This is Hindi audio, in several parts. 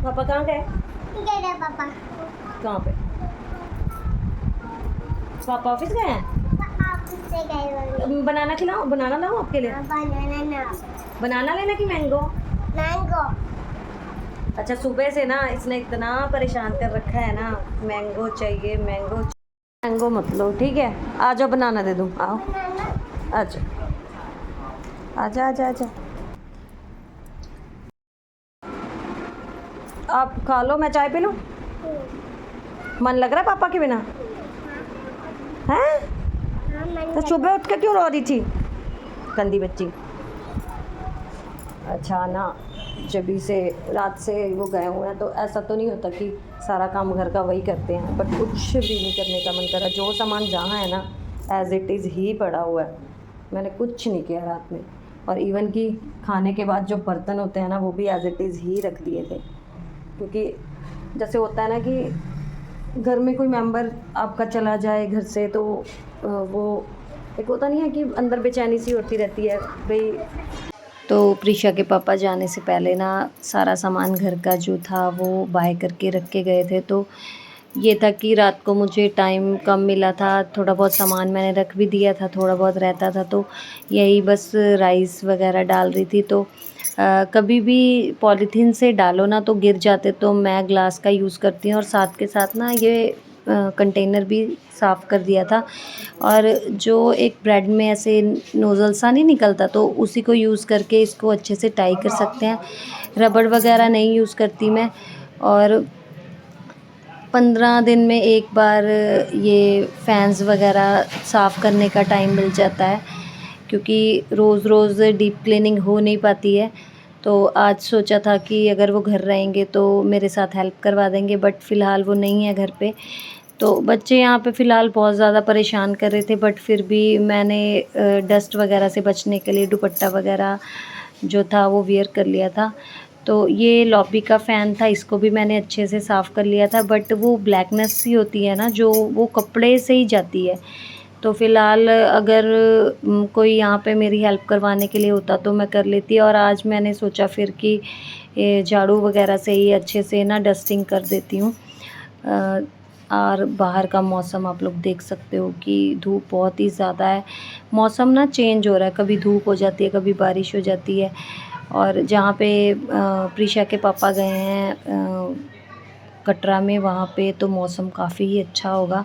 पापा कहाँ गए? पापा कहाँ पे? पापा ऑफिस गए हैं? ऑफिस से गए। बनाना खिलाओ, बनाना लाओ आपके लिए। बनाना लेना कि मैंगो? मैंगो। अच्छा, सुबह से ना इसने इतना परेशान कर रखा है ना, मैंगो चाहिए मैंगो। मैंगो मत लो, ठीक है? आ जाओ, बनाना दे दूँ, आओ आ जाओ, आजा आजा आजा। आप खा लो, मैं चाय पी लूँ? मन लग रहा है पापा के बिना? हैं? तो सुबह उठ के क्यों रो रही थी, गंदी बच्ची? अच्छा ना, जब से रात से वो गए हुए हैं तो ऐसा तो नहीं होता कि सारा काम घर का वही करते हैं, बट कुछ भी नहीं करने का मन करा। जो सामान जहाँ है ना एज़ इट इज़ ही पड़ा हुआ है, मैंने कुछ नहीं किया रात में। और इवन कि खाने के बाद जो बर्तन होते हैं ना वो भी एज़ इट इज़ ही रख दिए थे, क्योंकि जैसे होता है ना कि घर में कोई मेंबर आपका चला जाए घर से तो वो एक होता नहीं है कि अंदर बेचैनी सी होती रहती है भाई। तो प्रीशा के पापा जाने से पहले ना सारा सामान घर का जो था वो बाय करके रख के गए थे। तो ये था कि रात को मुझे टाइम कम मिला था, थोड़ा बहुत सामान मैंने रख भी दिया था, थोड़ा बहुत रहता था तो यही बस राइस वगैरह डाल रही थी। तो कभी भी पॉलीथीन से डालो ना तो गिर जाते, तो मैं ग्लास का यूज़ करती हूँ और साथ के साथ ना ये कंटेनर भी साफ़ कर दिया था। और जो एक ब्रेड में ऐसे नोज़ल सा नहीं निकलता तो उसी को यूज़ करके इसको अच्छे से टाई कर सकते हैं। रबड़ वगैरह नहीं यूज़ करती मैं। और 15 दिन में एक बार ये फैंस वगैरह साफ़ करने का टाइम मिल जाता है, क्योंकि रोज़ रोज़ डीप क्लीनिंग हो नहीं पाती है। तो आज सोचा था कि अगर वो घर रहेंगे तो मेरे साथ हेल्प करवा देंगे, बट फ़िलहाल वो नहीं है घर पे। तो बच्चे यहाँ पे फ़िलहाल बहुत ज़्यादा परेशान कर रहे थे, बट फिर भी मैंने डस्ट वगैरह से बचने के लिए दुपट्टा वगैरह जो था वो वियर कर लिया था। तो ये लॉबी का फ़ैन था, इसको भी मैंने अच्छे से साफ़ कर लिया था, बट वो ब्लैकनेस सी होती है ना जो वो कपड़े से ही जाती है। तो फ़िलहाल अगर कोई यहाँ पे मेरी हेल्प करवाने के लिए होता तो मैं कर लेती। और आज मैंने सोचा फिर कि झाड़ू वगैरह से ही अच्छे से ना डस्टिंग कर देती हूँ। और बाहर का मौसम आप लोग देख सकते हो कि धूप बहुत ही ज़्यादा है। मौसम ना चेंज हो रहा है, कभी धूप हो जाती है, कभी बारिश हो जाती है। और जहाँ पे प्रीशा के पापा गए हैं कटरा में, वहाँ पे तो मौसम काफ़ी ही अच्छा होगा।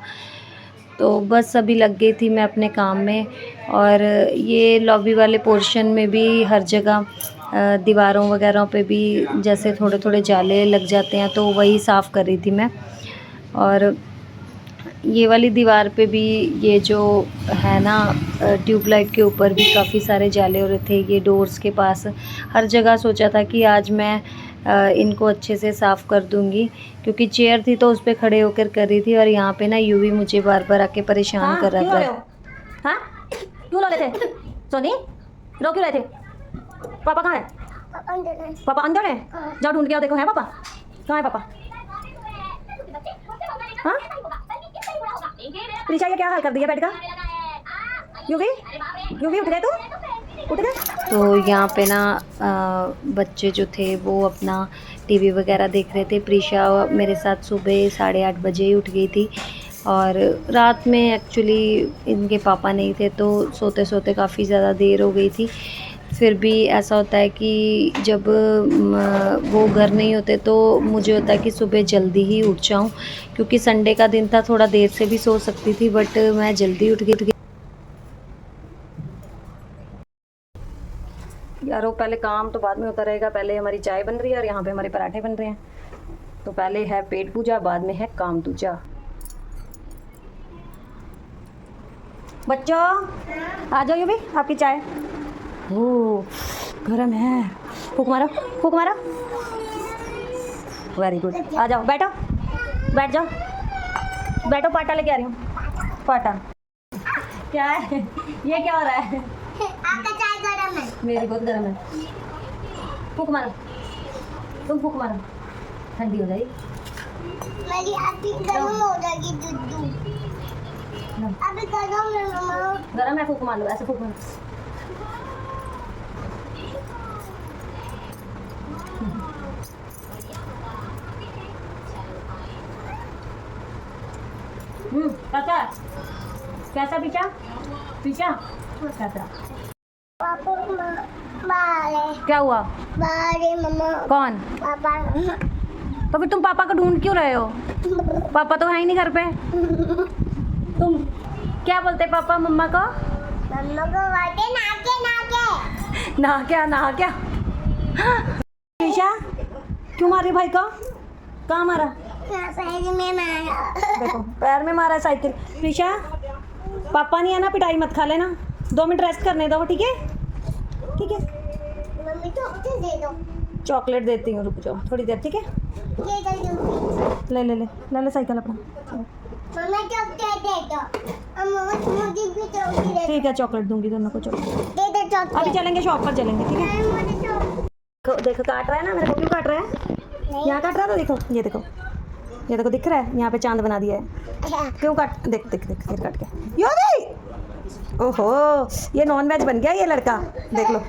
तो बस अभी लग गई थी मैं अपने काम में। और ये लॉबी वाले पोर्शन में भी हर जगह दीवारों वगैरह पे भी जैसे थोड़े थोड़े जाले लग जाते हैं, तो वही साफ़ कर रही थी मैं। और ये वाली दीवार पे भी ये जो है ना ट्यूबलाइट के ऊपर भी काफ़ी सारे जाले हो रहे थे, ये डोर्स के पास हर जगह। सोचा था कि आज मैं इनको अच्छे से साफ़ कर दूंगी, क्योंकि चेयर थी तो उस पर खड़े होकर कर रही थी। और यहाँ पे ना यूवी मुझे बार बार आके परेशान कर रहा था। हाँ क्यों रो रहे थे सोनी, रो क्यों रहे थे? पापा कहाँ है? पापा अंदर है, जाओ ढूंढ के आओ। देखो है पापा, कहाँ है पापा? हाँ प्रीशा, ये क्या हाल कर दिया बेड का? यूवी यूवी उठ गए, तू उठ गए? तो यहाँ पे ना बच्चे जो थे वो अपना टीवी वगैरह देख रहे थे। प्रीशा मेरे साथ सुबह 8:30 बजे ही उठ गई थी। और रात में एक्चुअली इनके पापा नहीं थे तो सोते सोते काफ़ी ज़्यादा देर हो गई थी। फिर भी ऐसा होता है कि जब वो घर नहीं होते तो मुझे होता है कि सुबह जल्दी ही उठ जाऊं, क्योंकि संडे का दिन था, थोड़ा देर से भी सो सकती थी, बट मैं जल्दी उठ गई। यारो पहले काम तो बाद में होता रहेगा, पहले हमारी चाय बन रही है और यहाँ पे हमारे पराठे बन रहे हैं। तो पहले है पेट पूजा, बाद में है काम दूजा। बच्चों आ जाओ, ये भी आपकी चाय। ओह गरम है, फूक मारो फूक मारो। वेरी गुड, आ जाओ बैठो, बैठ जाओ, बैठो। पाटा लेके आ रही हूँ, पाटा। क्या है ये, क्या हो रहा है? आपका चाय गरम है। मेरी बहुत गर्म है। फूक मारो, तुम फूक मारो, ठंडी हो जाएगी। मेरी अभी गरम हो जाएगी दूध। अभी गरम है मम्मा। गरम है, फूक मार लो, ऐसे फूक मारो। कैसा कैसा पीछा पीछा कैसा पापा बाले क्या हुआ बाले मम्मा कौन पापा तो फिर तुम पापा को ढूंढ क्यों रहे हो पापा तो है ही नहीं घर पे तुम क्या बोलते पापा मम्मा को मम्मा को वाटे नाके नाके नहा क्या ईशा क्यों मारी भाई को कहाँ मारा पैर में मारा देखो पैर में मारा है साइकिल प्रीशा पापा नहीं है ना पिटाई मत खा लेना 2 मिनट रेस्ट करने दो ठीक है मम्मी चॉकलेट दे दो चॉकलेट देती हूँ रुक जाओ थोड़ी देर ठीक है ये दे दो ले साइकिल अपना मम्मी चॉकलेट दे दो मुझे भी चॉकलेट ठीक है चॉकलेट दूंगी दोनों को चॉकलेट दे दो चॉकलेट अभी चलेंगे शॉप पर चलेंगे ठीक है मुझे चॉकलेट देखो काट रहा है ना मेरे को क्यों काट रहा है यहाँ काट रहा था देखो ये देखो दिख रहा है यहाँ पे चांद बना दिया है क्यों काट देख फिर काट के यो दे ओहो ये नॉन वेज बन गया ये लड़का देख लो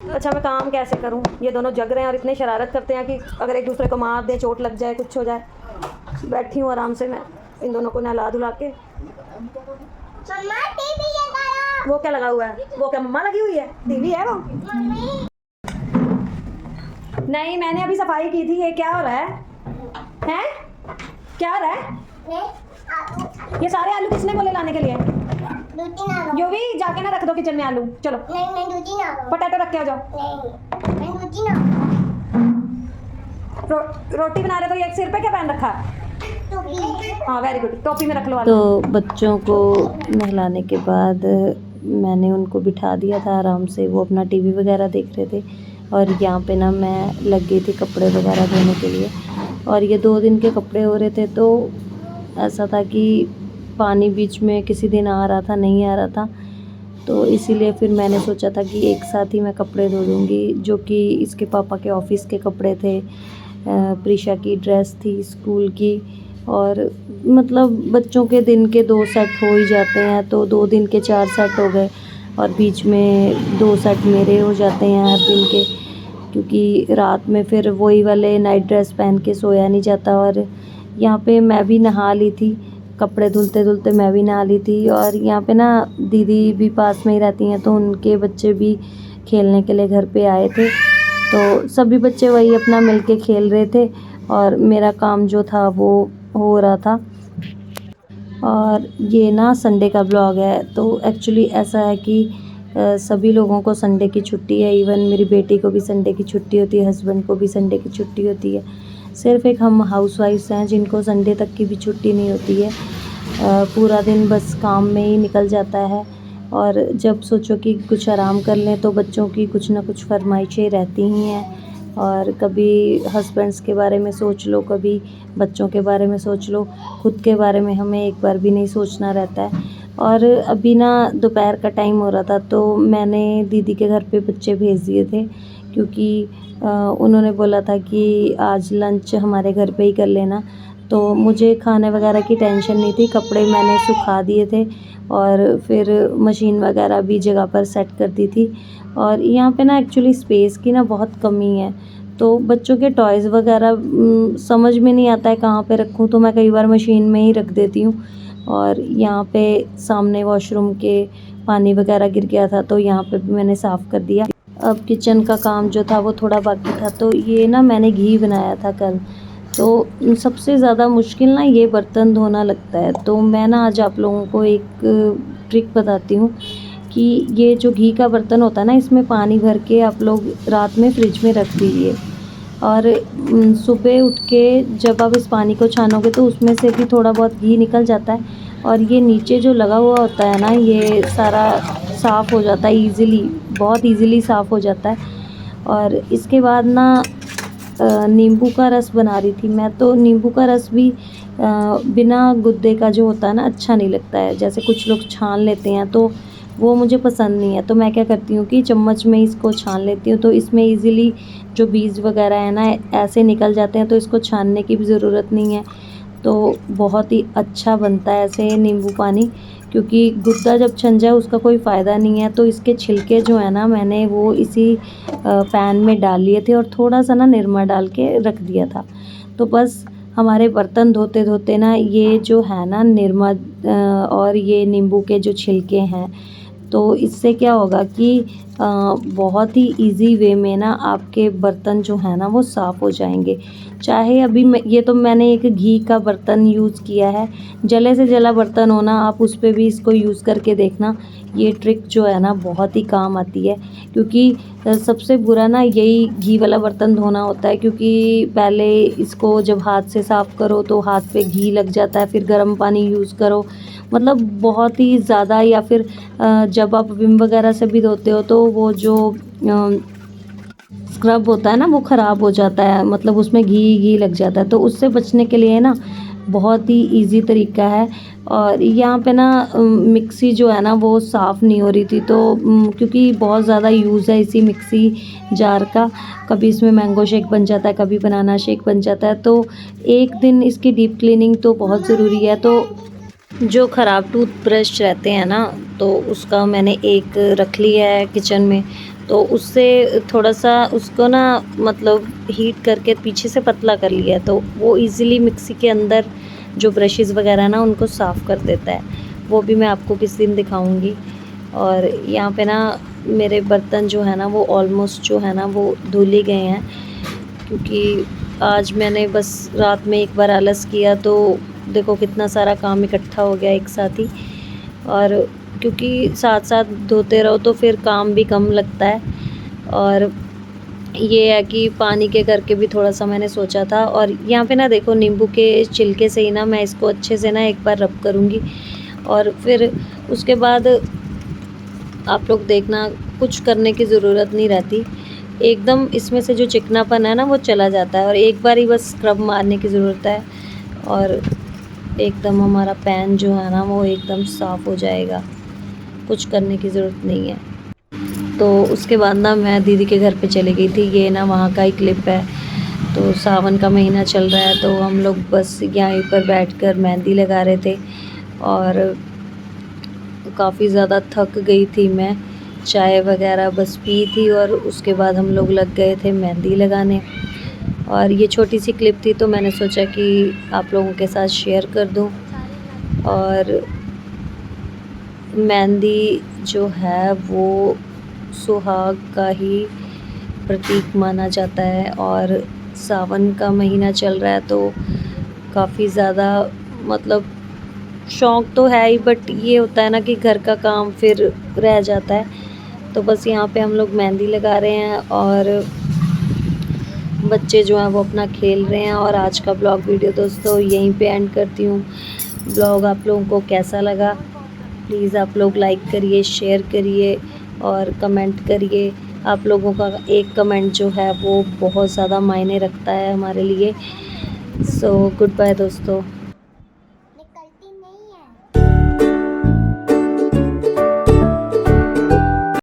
अच्छा मैं काम कैसे करूँ ये दोनों जग रहे हैं और इतने शरारत करते हैं कि अगर एक दूसरे को मार दें चोट लग जाए कुछ हो जाए बैठी हूँ आराम से मैं इन दोनों को नहला धुला के मम्मा टीवी लगाओ वो क्या लगा हुआ है वो क्या मम्मा लगी हुई है टीवी है वो मम्मी नहीं मैंने अभी सफाई की थी ये क्या हो रहा है क्या हो रहा है नहीं ये सारे आलू किसने बोले लाने के लिए दूधी ना लो यो भी जाके ना रख दो किचन में आलू चलो नहीं मैं दूधी ना लो पोटैटो रख के आ जाओ नहीं मैं दूधी ना रोटी बना रहे तो ये एक सिर पे क्या पहन रखा है टोपी हाँ वेरी गुड टोपी में रख लो आलू तो बच्चों को नहलाने के बाद मैंने उनको बिठा दिया था आराम से वो अपना टीवी वगैरह देख रहे थे और यहाँ पे ना मैं लग गई थी कपड़े वगैरह धोने के लिए और ये 2 दिन के कपड़े हो रहे थे तो ऐसा था कि पानी बीच में किसी दिन आ रहा था नहीं आ रहा था तो इसीलिए फिर मैंने सोचा था कि एक साथ ही मैं कपड़े धो दूँगी जो कि इसके पापा के ऑफिस के कपड़े थे प्रीशा की ड्रेस थी स्कूल की और मतलब बच्चों के दिन के 2 सेट हो ही जाते हैं तो 2 दिन के 4 सेट हो गए और बीच में 2 सेट मेरे हो जाते हैं हर दिन के क्योंकि रात में फिर वही वाले नाइट ड्रेस पहन के सोया नहीं जाता और यहाँ पे मैं भी नहा ली थी कपड़े धुलते धुलते मैं भी नहा ली थी और यहाँ पे ना दीदी भी पास में ही रहती हैं तो उनके बच्चे भी खेलने के लिए घर पे आए थे तो सभी बच्चे वही अपना मिलके खेल रहे थे और मेरा काम जो था वो हो रहा था। और ये ना संडे का ब्लॉग है तो एक्चुअली ऐसा है कि सभी लोगों को संडे की छुट्टी है इवन मेरी बेटी को भी संडे की छुट्टी होती है हस्बैंड को भी संडे की छुट्टी होती है सिर्फ एक हम हाउसवाइफ्स हैं जिनको संडे तक की भी छुट्टी नहीं होती है पूरा दिन बस काम में ही निकल जाता है और जब सोचो कि कुछ आराम कर लें तो बच्चों की कुछ ना कुछ फरमाइशें रहती ही हैं और कभी हस्बैंड्स के बारे में सोच लो कभी बच्चों के बारे में सोच लो खुद के बारे में हमें एक बार भी नहीं सोचना रहता है। और अभी ना दोपहर का टाइम हो रहा था तो मैंने दीदी के घर पे बच्चे भेज दिए थे क्योंकि उन्होंने बोला था कि आज लंच हमारे घर पे ही कर लेना तो मुझे खाने वगैरह की टेंशन नहीं थी कपड़े मैंने सुखा दिए थे और फिर मशीन वगैरह भी जगह पर सेट कर दी थी और यहाँ पे ना एक्चुअली स्पेस की ना बहुत कमी है तो बच्चों के टॉयज़ वगैरह समझ में नहीं आता है कहाँ पे रखूँ तो मैं कई बार मशीन में ही रख देती हूँ और यहाँ पे सामने वॉशरूम के पानी वगैरह गिर गया था तो यहाँ पे भी मैंने साफ़ कर दिया। अब किचन का काम जो था वो थोड़ा बाकी था तो ये ना मैंने घी बनाया था कल तो सबसे ज़्यादा मुश्किल ना ये बर्तन धोना लगता है तो मैं ना आज आप लोगों को एक ट्रिक बताती हूँ कि ये जो घी का बर्तन होता है ना इसमें पानी भर के आप लोग रात में फ्रिज में रख दीजिए और सुबह उठ के जब आप इस पानी को छानोगे तो उसमें से भी थोड़ा बहुत घी निकल जाता है और ये नीचे जो लगा हुआ होता है ना ये सारा साफ़ हो जाता है ईज़िली बहुत ईज़िली साफ़ हो जाता है। और इसके बाद ना नींबू का रस बना रही थी मैं तो नींबू का रस भी बिना गुद्दे का जो होता है ना अच्छा नहीं लगता है जैसे कुछ लोग छान लेते हैं तो वो मुझे पसंद नहीं है तो मैं क्या करती हूँ कि चम्मच में इसको छान लेती हूँ तो इसमें इजीली जो बीज वगैरह है ना ऐसे निकल जाते हैं तो इसको छानने की भी ज़रूरत नहीं है तो बहुत ही अच्छा बनता है ऐसे नींबू पानी क्योंकि गुद्दा जब छन जाए उसका कोई फ़ायदा नहीं है तो इसके छिलके जो है ना मैंने वो इसी पैन में डाल लिए थे और थोड़ा सा ना निरमा डाल के रख दिया था तो बस हमारे बर्तन धोते धोते ना ये जो है ना निरमा और ये नींबू के जो छिलके हैं, तो इससे क्या होगा कि बहुत ही इजी वे में ना आपके बर्तन जो है ना वो साफ़ हो जाएंगे। चाहे अभी ये तो मैंने एक घी का बर्तन यूज़ किया है, जले से जला बर्तन हो ना आप उस पे भी इसको यूज़ करके देखना, ये ट्रिक जो है ना बहुत ही काम आती है। क्योंकि सबसे बुरा ना यही घी वाला बर्तन धोना होता है, क्योंकि पहले इसको जब हाथ से साफ़ करो तो हाथ पे घी लग जाता है, फिर गर्म पानी यूज़ करो, मतलब बहुत ही ज़्यादा। या फिर जब आप विम वगैरह से भी धोते हो तो वो जो स्क्रब होता है ना वो ख़राब हो जाता है, मतलब उसमें घी लग जाता है। तो उससे बचने के लिए ना बहुत ही इजी तरीका है। और यहाँ पे ना मिक्सी जो है ना वो साफ़ नहीं हो रही थी, तो क्योंकि बहुत ज़्यादा यूज़ है इसी मिक्सी जार का, कभी इसमें मैंगो शेक बन जाता है, कभी बनाना शेक बन जाता है, तो एक दिन इसकी डीप क्लीनिंग तो बहुत ज़रूरी है। तो जो ख़राब टूथब्रश रहते हैं ना, तो उसका मैंने एक रख लिया है किचन में, तो उससे थोड़ा सा उसको ना मतलब हीट करके पीछे से पतला कर लिया है, तो वो इजीली मिक्सी के अंदर जो ब्रशेज़ वगैरह ना उनको साफ़ कर देता है। वो भी मैं आपको किसी दिन दिखाऊंगी। और यहाँ पे ना मेरे बर्तन जो है ना वो ऑलमोस्ट जो है ना वो धुल ही गए हैं, क्योंकि आज मैंने बस रात में एक बार आलस किया तो देखो कितना सारा काम इकट्ठा हो गया एक साथ ही। और क्योंकि साथ साथ धोते रहो तो फिर काम भी कम लगता है। और ये है कि पानी के करके भी थोड़ा सा मैंने सोचा था। और यहाँ पे ना देखो नींबू के छिलके से ही ना मैं इसको अच्छे से ना एक बार रब करूँगी, और फिर उसके बाद आप लोग देखना कुछ करने की ज़रूरत नहीं रहती, एकदम इसमें से जो चिकनापन है ना वो चला जाता है, और एक बार ही बस स्क्रब मारने की ज़रूरत है और एकदम हमारा पैन जो है ना वो एकदम साफ़ हो जाएगा, कुछ करने की ज़रूरत नहीं है। तो उसके बाद ना मैं दीदी के घर पे चली गई थी, ये ना वहाँ का ही क्लिप है। तो सावन का महीना चल रहा है, तो हम लोग बस यहीं पर बैठकर मेहंदी लगा रहे थे, और काफ़ी ज़्यादा थक गई थी मैं, चाय वगैरह बस पी थी, और उसके बाद हम लोग लग गए थे मेहंदी लगाने। और ये छोटी सी क्लिप थी तो मैंने सोचा कि आप लोगों के साथ शेयर कर दूं। और मेहंदी जो है वो सुहाग का ही प्रतीक माना जाता है, और सावन का महीना चल रहा है तो काफ़ी ज़्यादा मतलब शौक़ तो है ही, बट ये होता है ना कि घर का काम फिर रह जाता है। तो बस यहाँ पे हम लोग मेहंदी लगा रहे हैं और बच्चे जो हैं वो अपना खेल रहे हैं। और आज का ब्लॉग वीडियो दोस्तों यहीं पे एंड करती हूँ। ब्लॉग आप लोगों को कैसा लगा प्लीज़ आप लोग लाइक करिए, शेयर करिए और कमेंट करिए। आप लोगों का एक कमेंट जो है वो बहुत ज़्यादा मायने रखता है हमारे लिए। सो गुड बाय दोस्तों।